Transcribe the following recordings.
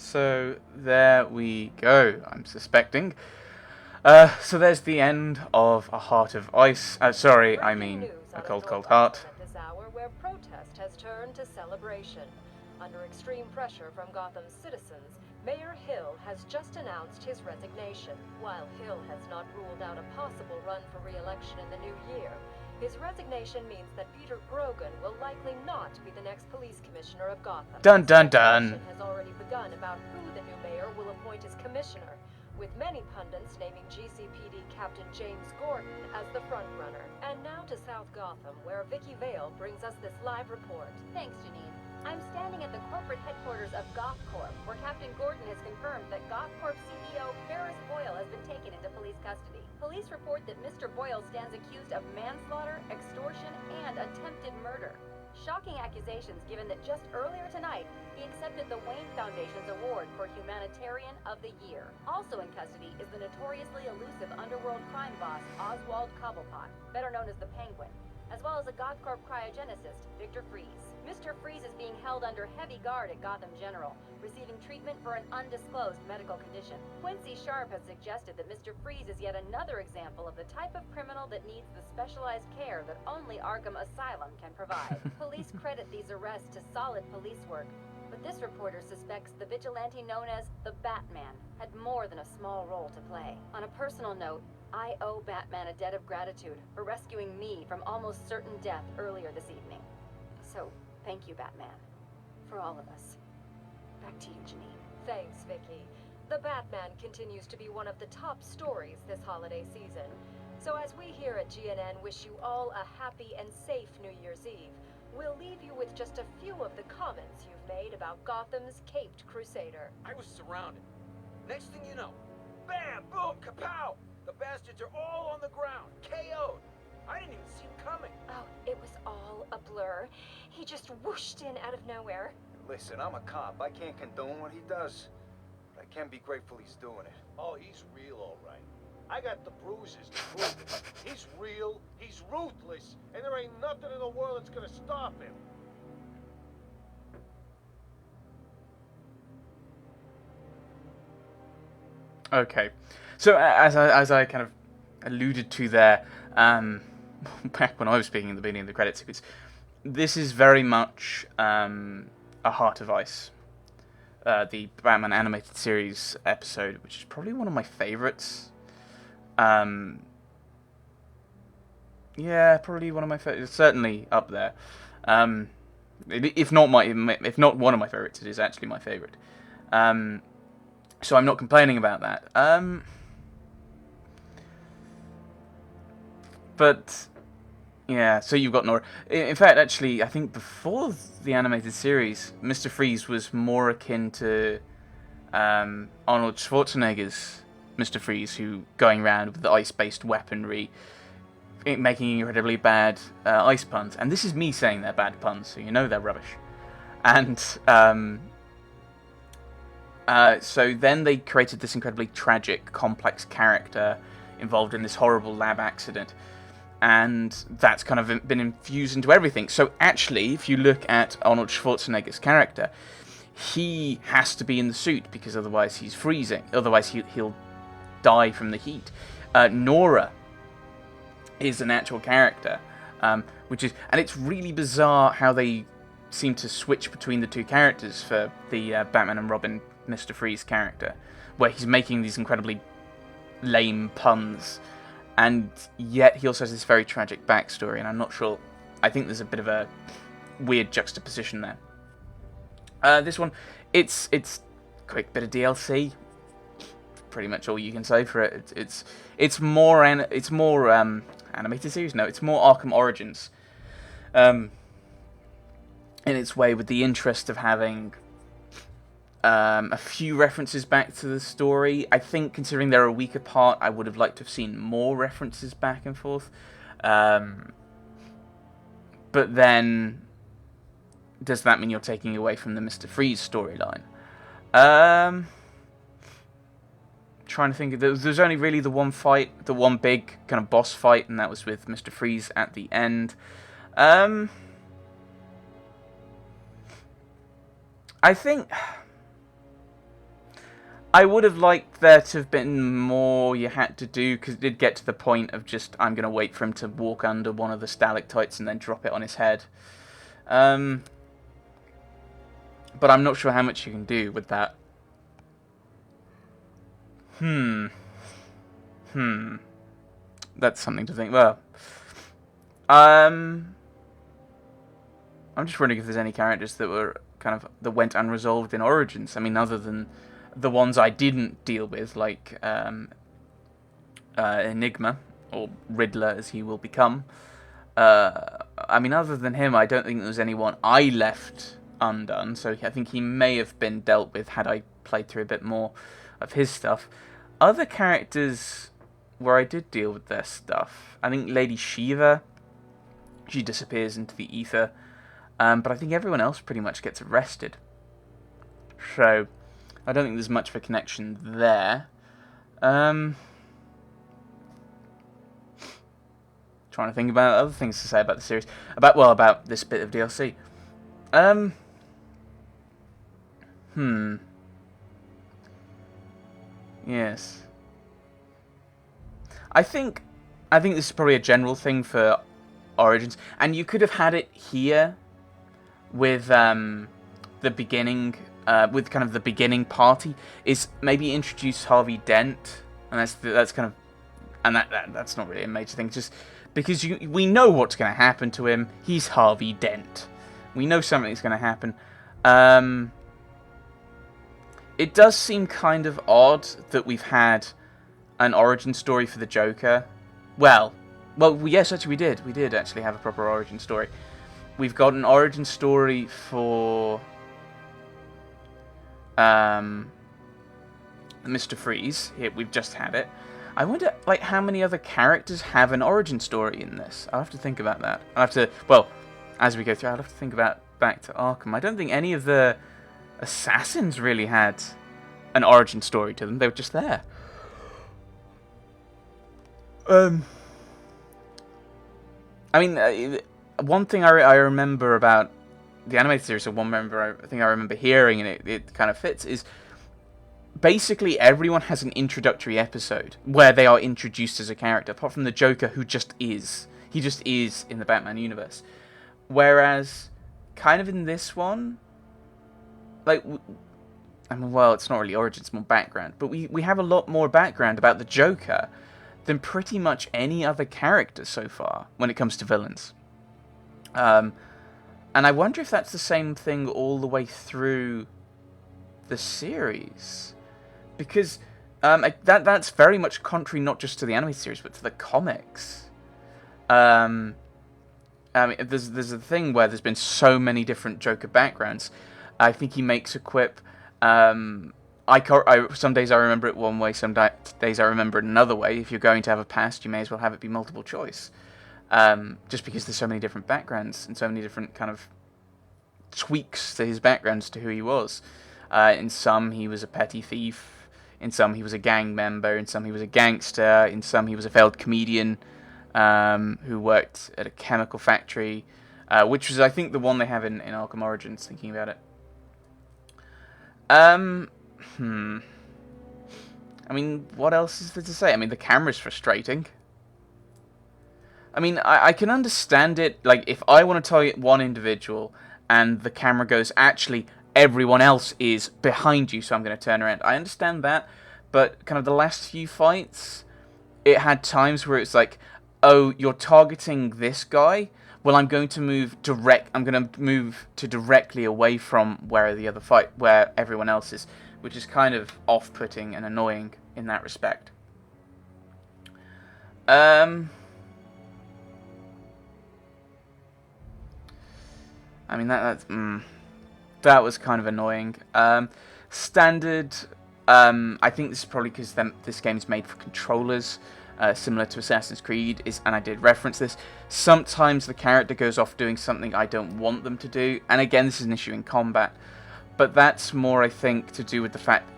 So there we go, I'm suspecting. So there's the end of A Heart of Ice. Sorry, I mean A Cold Cold Heart. At this hour, where protest has turned to celebration. Under extreme pressure from Gotham's citizens, Mayor Hill has just announced his resignation. While Hill has not ruled out a possible run for re-election in the new year, his resignation means that Peter Grogan will likely not be the next police commissioner of Gotham. Dun dun dun! Speculation has already begun about who the new mayor will appoint as commissioner, with many pundits naming GCPD Captain James Gordon as the frontrunner. And now to South Gotham, where Vicky Vale brings us this live report. Thanks, Janine. I'm standing at the corporate headquarters of GothCorp, where Captain Gordon has confirmed that GothCorp CEO Ferris Boyle has been taken into police custody. Police report that Mr. Boyle stands accused of manslaughter, extortion, and attempted murder. Shocking accusations given that just earlier tonight, he accepted the Wayne Foundation's award for Humanitarian of the Year. Also in custody is the notoriously elusive underworld crime boss, Oswald Cobblepot, better known as the Penguin, as well as a GothCorp cryogenicist, Victor Freeze. Mr. Freeze is being held under heavy guard at Gotham General, receiving treatment for an undisclosed medical condition. Quincy Sharp has suggested that Mr. Freeze is yet another example of the type of criminal that needs the specialized care that only Arkham Asylum can provide. Police credit these arrests to solid police work, but this reporter suspects the vigilante known as the Batman had more than a small role to play. On a personal note, I owe Batman a debt of gratitude for rescuing me from almost certain death earlier this evening. So, thank you, Batman. For all of us. Back to you, Janine. Thanks, Vicky. The Batman continues to be one of the top stories this holiday season. So as we here at GNN wish you all a happy and safe New Year's Eve, we'll leave you with just a few of the comments you've made about Gotham's Caped Crusader. I was surrounded. Next thing you know, bam, boom, kapow! The bastards are all on the ground, KO'd. I didn't even see him coming. Oh, it was all a blur. He just whooshed in out of nowhere. Listen, I'm a cop. I can't condone what he does. But I can be grateful he's doing it. Oh, he's real, all right. I got the bruises to prove it. He's real, he's ruthless, and there ain't nothing in the world that's gonna stop him. Okay, so as I kind of alluded to there, back when I was speaking at the beginning of the credit sequence, this is very much A Heart of Ice, the Batman animated series episode, which is probably one of my favorites. Yeah, probably one of my favorites. Certainly up there. If not one of my favorites, it is actually my favorite. So I'm not complaining about that. But yeah, so you've got Nora. In fact, actually, I think before the animated series, Mr. Freeze was more akin to Arnold Schwarzenegger's Mr. Freeze, who going around with the ice-based weaponry, making incredibly bad ice puns. And this is me saying they're bad puns, so you know they're rubbish. And so then they created this incredibly tragic, complex character involved in this horrible lab accident. And that's kind of been infused into everything. So actually, if you look at Arnold Schwarzenegger's character, he has to be in the suit because otherwise he's freezing. Otherwise he'll die from the heat. Nora is an actual character, and it's really bizarre how they seem to switch between the two characters for the Batman and Robin Mr. Freeze character, where he's making these incredibly lame puns. And yet he also has this very tragic backstory, and I'm not sure. I think there's a bit of a weird juxtaposition there. This one, it's quick bit of DLC. Pretty much all you can say for it. It's more animated series. No, it's more Arkham Origins. In its way, with the interest of having a few references back to the story. I think, considering they're a week apart, I would have liked to have seen more references back and forth. But then, does that mean you're taking away from the Mr. Freeze storyline? Trying to think. There's only really the one fight, the one big kind of boss fight, and that was with Mr. Freeze at the end. I think I would have liked there to have been more you had to do, because it did get to the point of just, I'm going to wait for him to walk under one of the stalactites and then drop it on his head. But I'm not sure how much you can do with that. That's something to think. Well, I'm just wondering if there's any characters that were that went unresolved in Origins. I mean, other than the ones I didn't deal with, like Enigma, or Riddler as he will become. I mean, other than him, I don't think there was anyone I left undone. So I think he may have been dealt with had I played through a bit more of his stuff. Other characters where I did deal with their stuff, I think Lady Shiva, she disappears into the ether. But I think everyone else pretty much gets arrested. So I don't think there's much of a connection there. Trying to think about other things to say about the series. About this bit of DLC. Yes. I think this is probably a general thing for Origins, and you could have had it here with the beginning, with kind of the beginning party, is maybe introduce Harvey Dent, and that's kind of, and that's not really a major thing, just because we know what's going to happen to him. He's Harvey Dent. We know something's going to happen. It does seem kind of odd that we've had an origin story for the Joker. Well, yes, actually we did. We did actually have a proper origin story. We've got an origin story for Mr. Freeze. Here, we've just had it. I wonder, like, how many other characters have an origin story in this? I'll have to think about that. I'll have to, well, as we go through, I'll have to think about back to Arkham. I don't think any of the assassins really had an origin story to them. They were just there. I mean, one thing I remember about the animated series, or one thing I remember hearing, and it kind of fits, is basically everyone has an introductory episode where they are introduced as a character, apart from the Joker, who just is. He just is in the Batman universe. Whereas, kind of in this one, like, I mean, well, it's not really origin, it's more background, but we have a lot more background about the Joker than pretty much any other character so far when it comes to villains. And I wonder if that's the same thing all the way through the series. Because that's very much contrary not just to the animated series, but to the comics. I mean, there's a thing where there's been so many different Joker backgrounds. I think he makes a quip. Some days I remember it one way, some days I remember it another way. If you're going to have a past, you may as well have it be multiple choice. Just because there's so many different backgrounds and so many different kind of tweaks to his backgrounds to who he was. In some, he was a petty thief. In some, he was a gang member. In some, he was a gangster. In some, he was a failed comedian who worked at a chemical factory, which was, I think, the one they have in Arkham Origins, thinking about it. I mean, what else is there to say? I mean, the camera's frustrating. I mean, I can understand it, like, if I want to target one individual and the camera goes, actually, everyone else is behind you, so I'm going to turn around. I understand that, but kind of the last few fights, it had times where it's like, oh, you're targeting this guy? Well, I'm going to move directly away from where everyone else is, which is kind of off-putting and annoying in that respect. I mean, that was kind of annoying. Standard, I think this is probably because this game is made for controllers, similar to Assassin's Creed, and I did reference this. Sometimes the character goes off doing something I don't want them to do, and again, this is an issue in combat, but that's more, I think, to do with the fact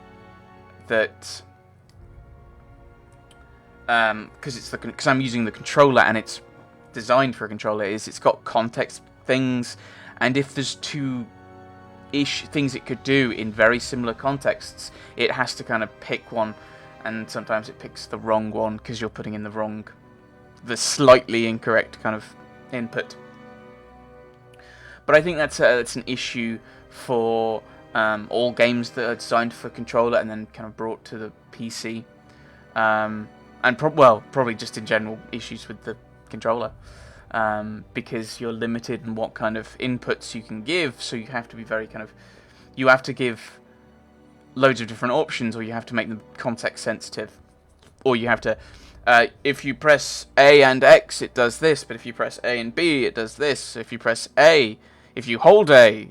that because I'm using the controller and it's designed for a controller, it's got context things, and if there's two things it could do in very similar contexts, it has to kind of pick one, and sometimes it picks the wrong one because you're putting in the slightly incorrect kind of input. But I think that's an issue for all games that are designed for controller and then kind of brought to the PC, and probably just in general issues with the controller. Because you're limited in what kind of inputs you can give, so you have to be very you have to give loads of different options, or you have to make them context sensitive, or you have to, if you press A and X it does this, but if you press A and B it does this, if you press A, if you hold A,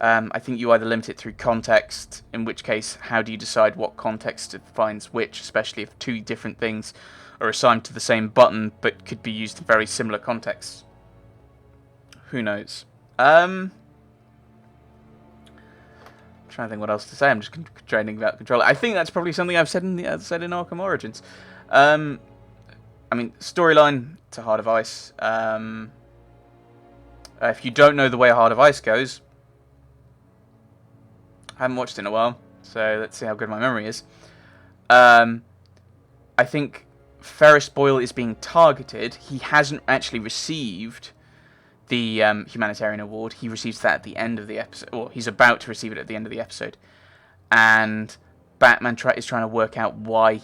I think you either limit it through context, in which case how do you decide what context defines which, especially if two different things are assigned to the same button, but could be used in very similar contexts. Who knows? I'm trying to think what else to say. I'm just complaining about controller. I think that's probably something I've said in Arkham Origins. I mean, storyline to Heart of Ice. If you don't know the way Heart of Ice goes, I haven't watched it in a while, so let's see how good my memory is. I think Ferris Boyle is being targeted. He hasn't actually received the humanitarian award. He receives that at the end of the episode, or he's about to receive it at the end of the episode. And Batman is trying to work out why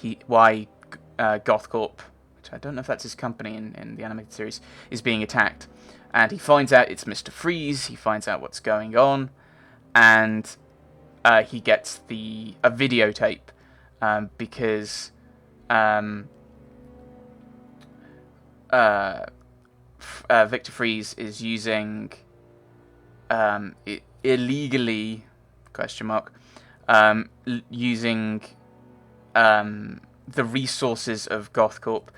GothCorp, which I don't know if that's his company in the animated series, is being attacked. And he finds out it's Mr. Freeze. He finds out what's going on, and he gets a videotape because. Victor Freeze is using illegally using the resources of GothCorp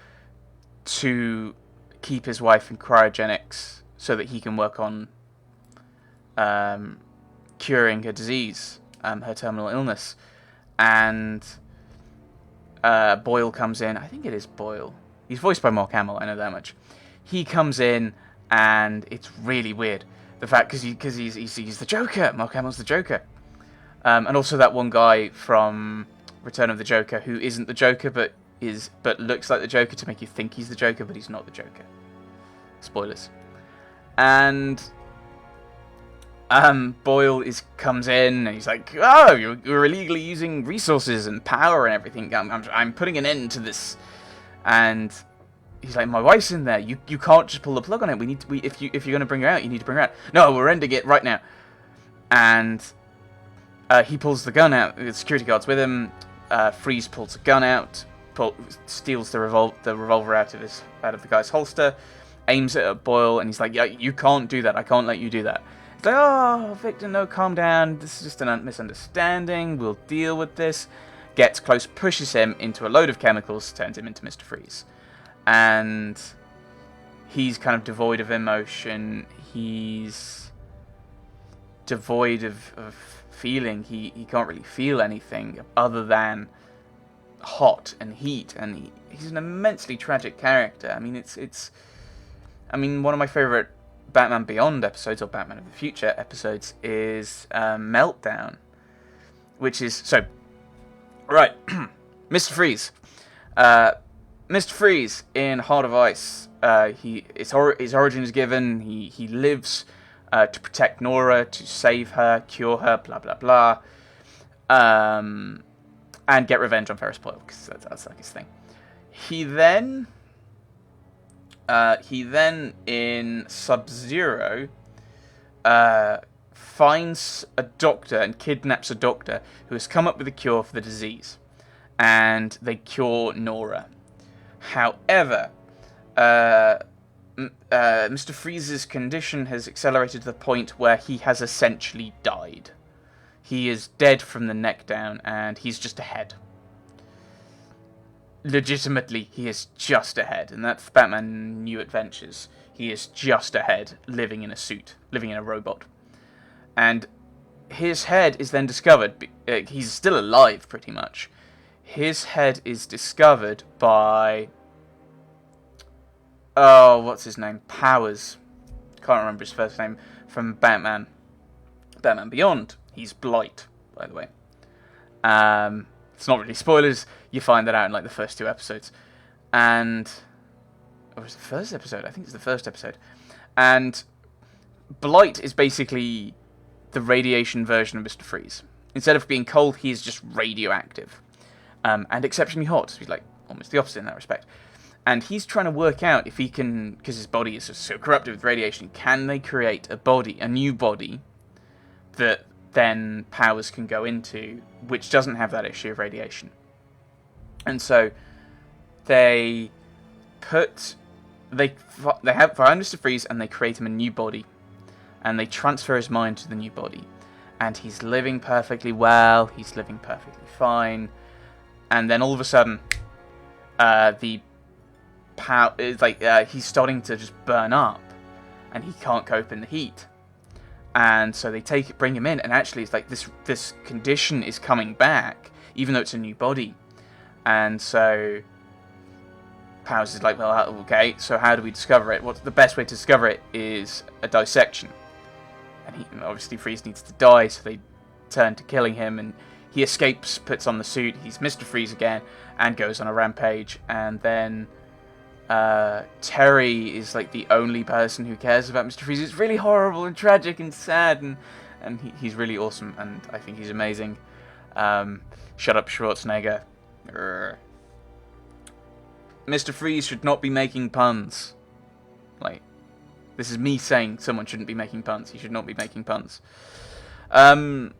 to keep his wife in cryogenics so that he can work on curing her disease, her terminal illness. And Boyle comes in. I think it is Boyle. He's voiced by Mark Hamill, I know that much. He comes in, and it's really weird. The fact, because he's the Joker. Mark Hamill's the Joker. And also that one guy from Return of the Joker who isn't the Joker, but looks like the Joker to make you think he's the Joker, but he's not the Joker. Spoilers. And Boyle comes in, and he's like, "Oh, you're illegally using resources and power and everything. I'm putting an end to this." And he's like, "My wife's in there. You can't just pull the plug on it. If you're going to bring her out, you need to bring her out." "No, we're ending it right now." And he pulls the gun out. The security guard's with him. Freeze pulls a gun out, steals the revolver out of the guy's holster, aims it at Boyle, and he's like, "Yeah, you can't do that. I can't let you do that." It's like, "Oh, Victor, no, calm down. This is just a misunderstanding. We'll deal with this." Gets close, pushes him into a load of chemicals, turns him into Mr. Freeze. And he's kind of devoid of emotion. He's devoid of feeling. He can't really feel anything other than hot and heat. And he's an immensely tragic character. I mean, one of my favorite Batman Beyond episodes, or Batman of the Future episodes, is Meltdown, which is so. Right, Mr. Freeze. Mr. Freeze in Heart of Ice. His origin is given. He lives to protect Nora, to save her, cure her, blah blah blah, and get revenge on Ferris Boyle, because that's like his thing. He then in Sub-Zero finds a doctor and kidnaps a doctor who has come up with a cure for the disease, and they cure Nora. However, Mr. Freeze's condition has accelerated to the point where he has essentially died. He is dead from the neck down, and he's just a head. Legitimately, he is just a head, and that's Batman New Adventures. He is just a head, living in a suit, living in a robot. And his head is then discovered. He's still alive, pretty much. His head is discovered by... oh, what's his name? Powers. can't remember his first name, from Batman Beyond. He's Blight, by the way. It's not really spoilers. You find that out in like the first 2 episodes. And... Or was it the first episode? I think it's the first episode. And Blight is basically the radiation version of Mr. Freeze. Instead of being cold, he is just radioactive. And exceptionally hot. So he's like almost the opposite in that respect. And he's trying to work out if he can, because his body is so corrupted with radiation, can they create a new body, that then powers can go into, which doesn't have that issue of radiation. And so they find Mr. Freeze and they create him a new body, and they transfer his mind to the new body, and he's living perfectly well, he's living perfectly fine, and then all of a sudden, the power is like he's starting to just burn up, and he can't cope in the heat. And so they bring him in, and actually it's like this condition is coming back, even though it's a new body. And so Powers is like, well, okay, so how do we discover it? What's the best way to discover it is a dissection. And obviously Freeze needs to die, so they turn to killing him, and he escapes, puts on the suit, he's Mr. Freeze again, and goes on a rampage. And then Terry is like the only person who cares about Mr. Freeze. It's really horrible and tragic and sad, and he's really awesome, and I think he's amazing. Shut up, Schwarzenegger. Mr. Freeze should not be making puns. Like, this is me saying someone shouldn't be making puns. He should not be making puns. And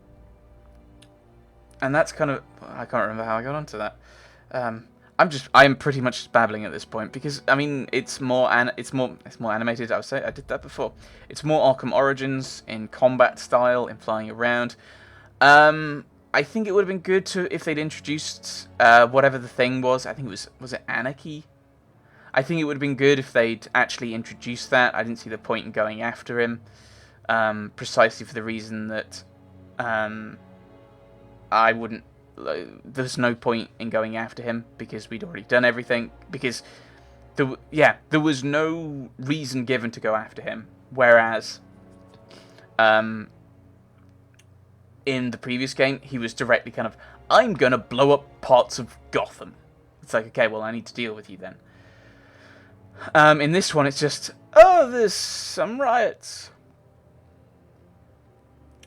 that's kind of... I can't remember how I got onto that. I'm pretty much just babbling at this point because I mean it's more animated. I did that before. It's more Arkham Origins in combat style, in flying around. I think it would have been good if they'd introduced whatever the thing was. I think was it Anarchy? I think it would have been good if they'd actually introduced that. I didn't see the point in going after him, precisely for the reason that I wouldn't. There's no point in going after him because we'd already done everything. Because there was no reason given to go after him. Whereas, in the previous game, he was directly kind of, I'm gonna blow up parts of Gotham. It's like, okay, well, I need to deal with you then. In this one, it's just, oh, there's some riots.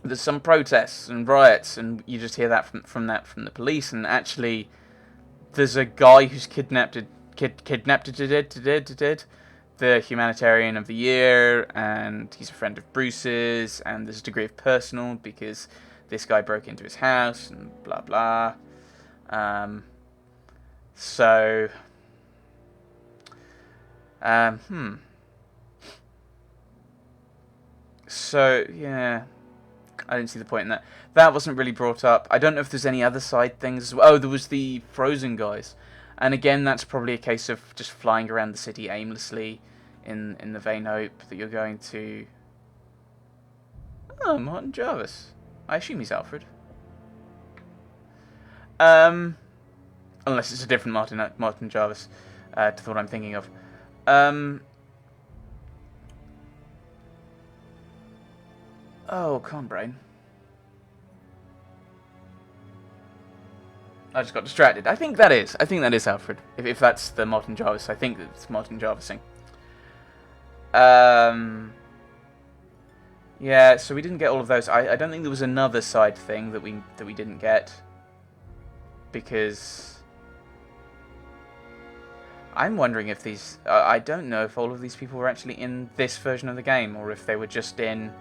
There's some protests and riots, and you just hear that from the police. And actually, there's a guy who's kidnapped the humanitarian of the year, and he's a friend of Bruce's, and there's a degree of personal because this guy broke into his house and blah blah. So yeah. I didn't see the point in that. That wasn't really brought up. I don't know if there's any other side things as well. Oh, there was the Frozen guys. And again, that's probably a case of just flying around the city aimlessly in the vain hope that you're going to... Oh, Martin Jarvis. I assume he's Alfred. Unless it's a different Martin Jarvis to what I'm thinking of. Oh, come on, brain. I just got distracted. I think that is Alfred. If that's the Martin Jarvis, I think it's Martin Jarvising. Yeah, so we didn't get all of those. I don't think there was another side thing that we didn't get. Because I'm wondering if these... I don't know if all of these people were actually in this version of the game, or if they were just in...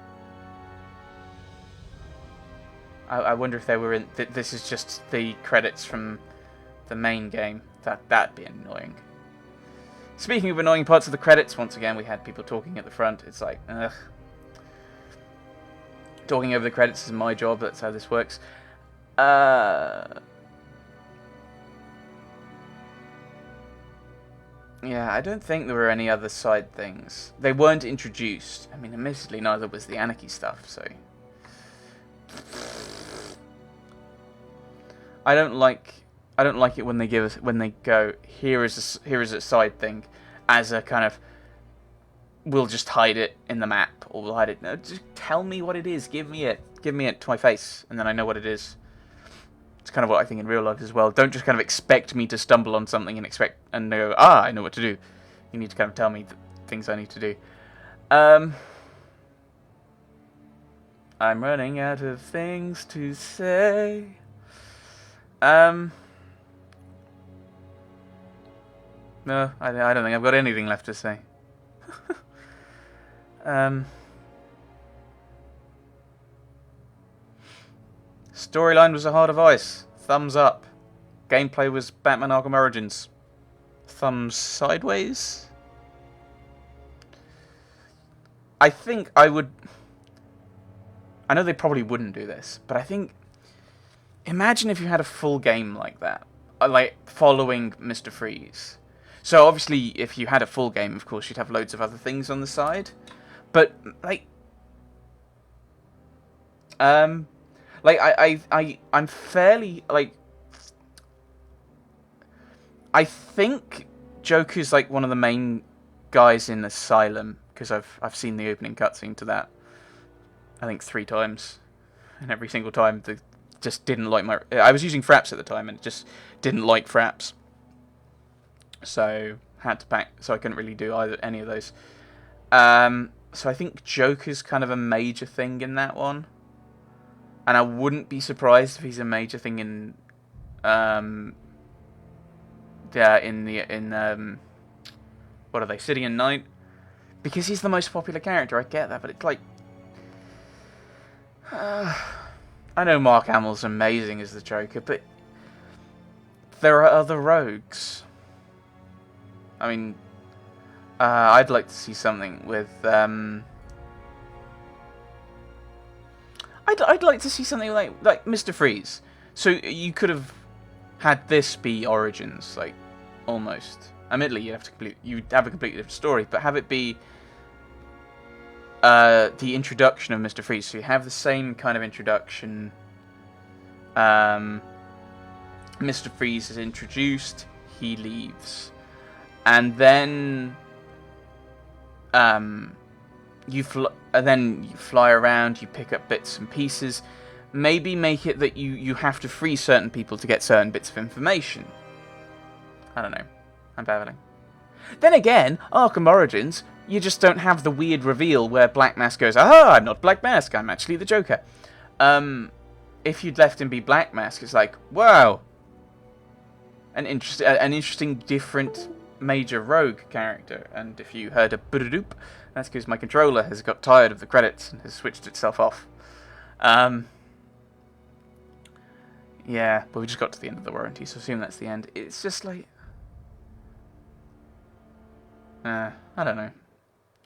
I wonder if they were in... This is just the credits from the main game. That'd be annoying. Speaking of annoying parts of the credits, once again, we had people talking at the front. It's like, ugh. Talking over the credits is my job. That's how this works. Yeah, I don't think there were any other side things. They weren't introduced. I mean, admittedly, neither was the Anarchy stuff, so... I don't like it when they go, here is a side thing, as a kind of we'll just hide it in the map, or we'll hide it. No, just tell me what it is. Give me it to my face, and then I know what it is. It's kind of what I think in real life as well. Don't just kind of expect me to stumble on something and go, I know what to do. You need to kind of tell me the things I need to do. I'm running out of things to say. No, I don't think I've got anything left to say. Storyline was a Heart of Ice. Thumbs up. Gameplay was Batman Arkham Origins. Thumbs sideways. I think I would... I know they probably wouldn't do this, but I think... Imagine if you had a full game like that. Like, following Mr. Freeze. So, obviously, if you had a full game, of course, you'd have loads of other things on the side. But, like... I'm fairly, like... I think Joker's, like, one of the main guys in Asylum, because I've seen the opening cutscene to that, I think 3 times. And every single time, just didn't like my... I was using Fraps at the time, and it just didn't like Fraps. So, had to pack... So I couldn't really do any of those. So I think Joker's kind of a major thing in that one. And I wouldn't be surprised if he's a major thing in... what are they? City and Night? Because he's the most popular character, I get that, but it's like... I know Mark Hamill's amazing as the Joker, but... There are other rogues. I mean... I'd like to see something with... I'd like to see something like Mr. Freeze. So you could have had this be Origins, like, almost. Admittedly, you'd have a completely different story, but have it be the introduction of Mr. Freeze. So you have the same kind of introduction. Mr. Freeze is introduced, he leaves, and then you fly around, you pick up bits and pieces. Maybe make it that you have to free certain people to get certain bits of information. I don't know. I'm babbling. Then again, Arkham Origins, you just don't have the weird reveal where Black Mask goes, "Ah, I'm not Black Mask, I'm actually the Joker." If you'd left him be Black Mask, it's like, wow, an interesting, different major rogue character. And if you heard a "boop," that's because my controller has got tired of the credits and has switched itself off. Yeah, but we just got to the end of the warranty, so assume that's the end. It's just like... I don't know.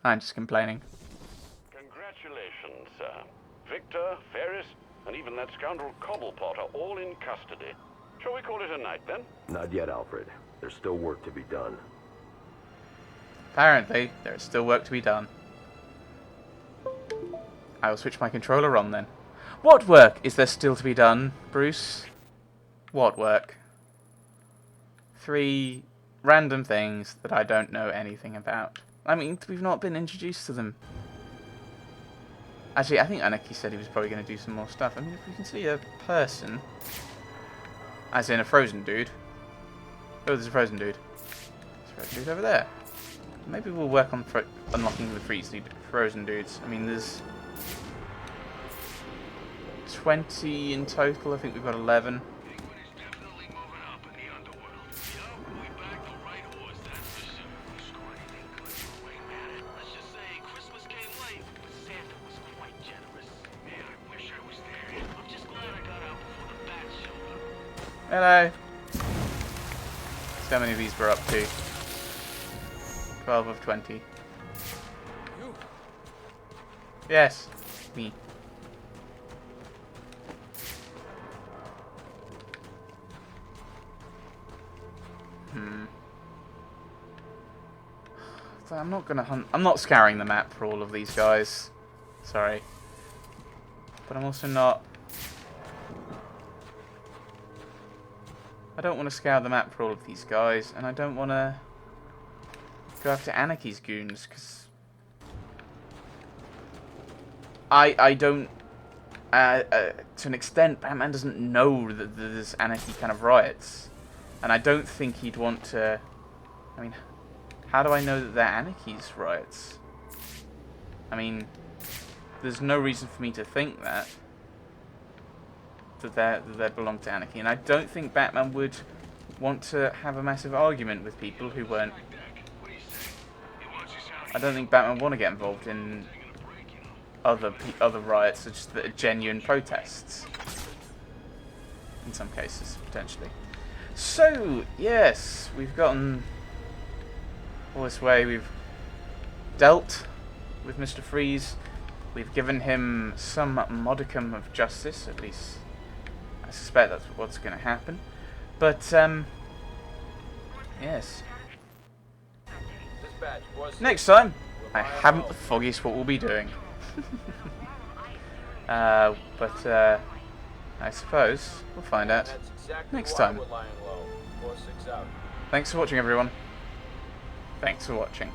I'm just complaining. Congratulations, sir. Victor, Ferris, and even that scoundrel Cobblepot are all in custody. Shall we call it a night, then? Not yet, Alfred. There's still work to be done. Apparently, there is still work to be done. I will switch my controller on, then. What work is there still to be done, Bruce? What work? 3 random things that I don't know anything about. I mean, we've not been introduced to them. Actually, I think Anarchy said he was probably going to do some more stuff. I mean, if we can see a person, as in a frozen dude. Oh, there's a frozen dude. There's a frozen dude over there. Maybe we'll work on unlocking the frozen dudes. I mean, there's 20 in total. I think we've got 11. Hello. So many of these we're up to. 12 of 20. Yes, me. So I'm not gonna hunt. I'm not scouring the map for all of these guys. Sorry. But I'm also not. I don't want to scour the map for all of these guys, and I don't want to go after Anarchy's goons, because I don't. To an extent, Batman doesn't know that there's anarchy kind of riots, and I don't think he'd want to. I mean, how do I know that they're anarchy's riots? I mean, there's no reason for me to think that they belong to anarchy, and I don't think Batman would want to have a massive argument with people who weren't. I don't think Batman would want to get involved in other riots, such as the genuine protests. In some cases, potentially. So yes, we've gotten all this way. We've dealt with Mr. Freeze. We've given him some modicum of justice, at least I suspect that's what's going to happen. But yes. Dispatch, boys. Next time, I haven't the foggiest what we'll be doing. But I suppose we'll find out next time. Thanks for watching, everyone. Thanks for watching.